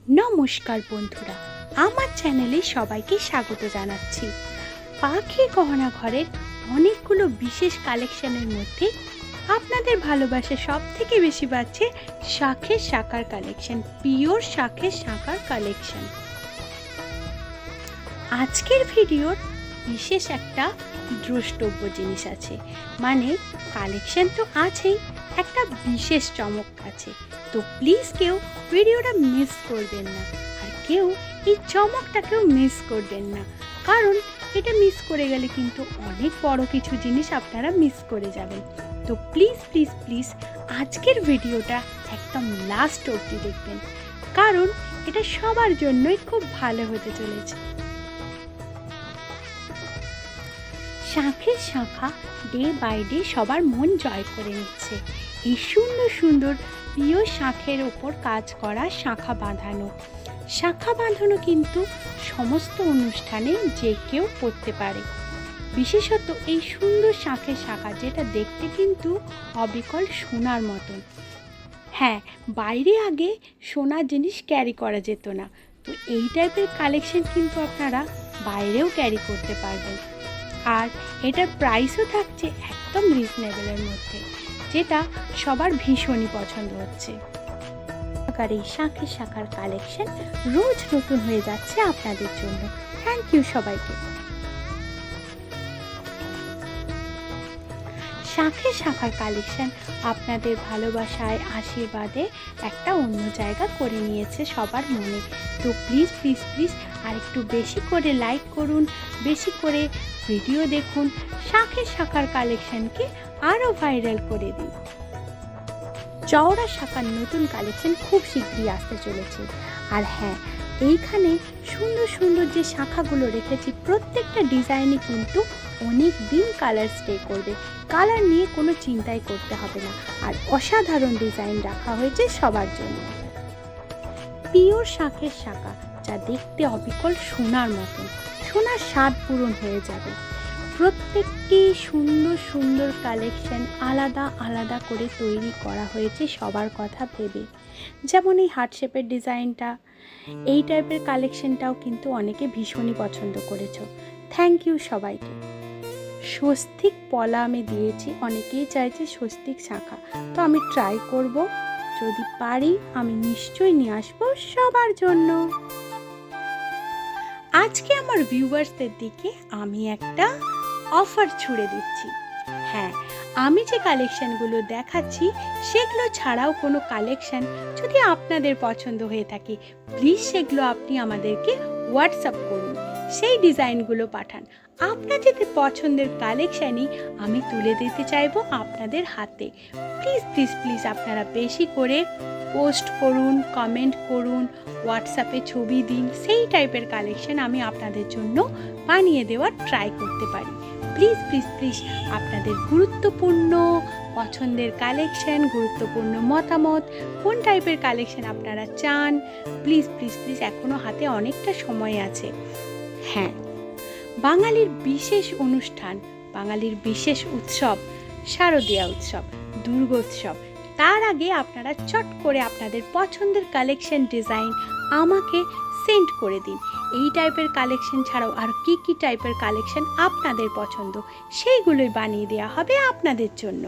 নমস্কার বন্ধুরা, আমার চ্যানেলে সবাইকে স্বাগত জানাচ্ছি। পাখি গহনা ঘরের অনেকগুলো বিশেষ কালেকশনের মধ্যে আপনাদের ভালোবাসা সব থেকে বেশি পাচ্ছে শাঁখের শাঁখার কালেকশন, পিওর শাঁখের শাঁখার কালেকশন। আজকের ভিডিওর বিশেষ একটা দ্রষ্টব্য জিনিস আছে, মানে কালেকশন তো আছেই, একটা বিশেষ চমক আছে। তো প্লিজ কেউ ভিডিওটা মিস করবেন না, আর কেউ এই চমকটাকেও মিস করবেন না, কারণ এটা মিস করে গেলে কিন্তু অনেক বড় কিছু জিনিস আপনারা মিস করে যাবেন। তো প্লিজ প্লিজ প্লিজ আজকের ভিডিওটা একদম লাস্ট অবধি দেখবেন, কারণ এটা সবার জন্যই খুব ভালো হতে চলেছে। শাঁখের শাঁখা ডে বাই ডে সবার মন জয় করে নিচ্ছে। এই সুন্দর সুন্দর প্রিয় শাঁখের ওপর কাজ করা শাঁখা বাঁধানো কিন্তু সমস্ত অনুষ্ঠানে যে কেউ করতে পারে। বিশেষত এই সুন্দর শাঁখের শাঁখা, যেটা দেখতে কিন্তু অবিকল সোনার মতন। হ্যাঁ, বাইরে আগে সোনার জিনিস ক্যারি করা যেত না, তো এই টাইপের কালেকশন কিন্তু আপনারা বাইরেও ক্যারি করতে পারবেন। আর এটার প্রাইসও থাকছে একদম রিজনেবলের মধ্যে, যেটা সবার ভীষণই পছন্দ হচ্ছে। আর এই শাঁখের শাঁখার কালেকশন রোজ নতুন হয়ে যাচ্ছে আপনাদের জন্য। থ্যাংক ইউ সবাইকে। শাঁখের শাঁখার কালেকশন আপনাদের ভালোবাসায় আশীর্বাদে একটা অন্য জায়গা করে নিয়েছে সবার মনে। তো প্লিজ প্লিজ প্লিজ আর একটু বেশি করে লাইক করুন, বেশি করে ভিডিও দেখুন, শাঁখের শাঁখার কালেকশনকে আরও ভাইরাল করে দিন। চওড়া শাঁখার নতুন কালেকশন খুব শীঘ্রই আসতে চলেছে। আর হ্যাঁ, এইখানে সুন্দর সুন্দর যে শাঁখাগুলো রেখেছি, প্রত্যেকটা ডিজাইনই কিন্তু অনেক দিন কালার স্টে করবে, কালার নিয়ে কোনো চিন্তাই করতে হবে না। আর অসাধারণ ডিজাইন রাখা হয়েছে সবার জন্য। পিওর শাঁখের শাঁখা, যা দেখতে অবিকল সোনার মতন, সোনার স্বাদ পূরণ হয়ে যাবে। প্রত্যেকটি সুন্দর সুন্দর কালেকশন আলাদা আলাদা করে তৈরি করা হয়েছে সবার কথা ভেবে। যেমন এই হার্ট শেপের ডিজাইনটা, এই টাইপের কালেকশনটাও কিন্তু অনেকে ভীষণই পছন্দ করেছো। থ্যাংক ইউ সবাইকে। স্বস্তিক পলা আমি দিয়েছি, অনেকেই চাইছে স্বস্তিক শাঁখা, তো আমি ট্রাই করব, যদি পারি আমি নিশ্চয়ই নিয়ে আসবো সবার জন্য। আজকে আমার ভিউয়ার্সদের দিকে আমি একটা অফার ছুড়ে দিচ্ছি। হ্যাঁ, আমি যে কালেকশনগুলো দেখাচ্ছি সেগুলো ছাড়াও কোনো কালেকশন যদি আপনাদের পছন্দ হয়ে থাকে, প্লিজ সেগুলো আপনি আমাদেরকে হোয়াটসঅ্যাপ করুন, সেই ডিজাইনগুলো পাঠান। আপনাদের পছন্দের কালেকশানই আমি তুলে দিতে চাইবো আপনাদের হাতে। প্লিজ প্লিজ প্লিজ আপনারা বেশি করে পোস্ট করুন, কমেন্ট করুন, হোয়াটসঅ্যাপে ছবি দিন, সেই টাইপের কালেকশন আমি আপনাদের জন্য বানিয়ে দেওয়ার ট্রাই করতে পারি। প্লিজ প্লিজ প্লিজ আপনাদের গুরুত্বপূর্ণ পছন্দের কালেকশন, গুরুত্বপূর্ণ মতামত, কোন টাইপের কালেকশন আপনারা চান, প্লিজ প্লিজ প্লিজ এখনও হাতে অনেকটা সময় আছে। হ্যাঁ, বাঙালির বিশেষ অনুষ্ঠান, বাঙালির বিশেষ উৎসব শারদীয়া উৎসব, দুর্গোৎসব, তার আগে আপনারা চট করে আপনাদের পছন্দের কালেকশন ডিজাইন আমাকে সেন্ড করে দিন। এই টাইপের কালেকশন ছাড়াও আর কি কি টাইপের কালেকশন আপনাদের পছন্দ, সেইগুলোই বানিয়ে দেওয়া হবে আপনাদের জন্য।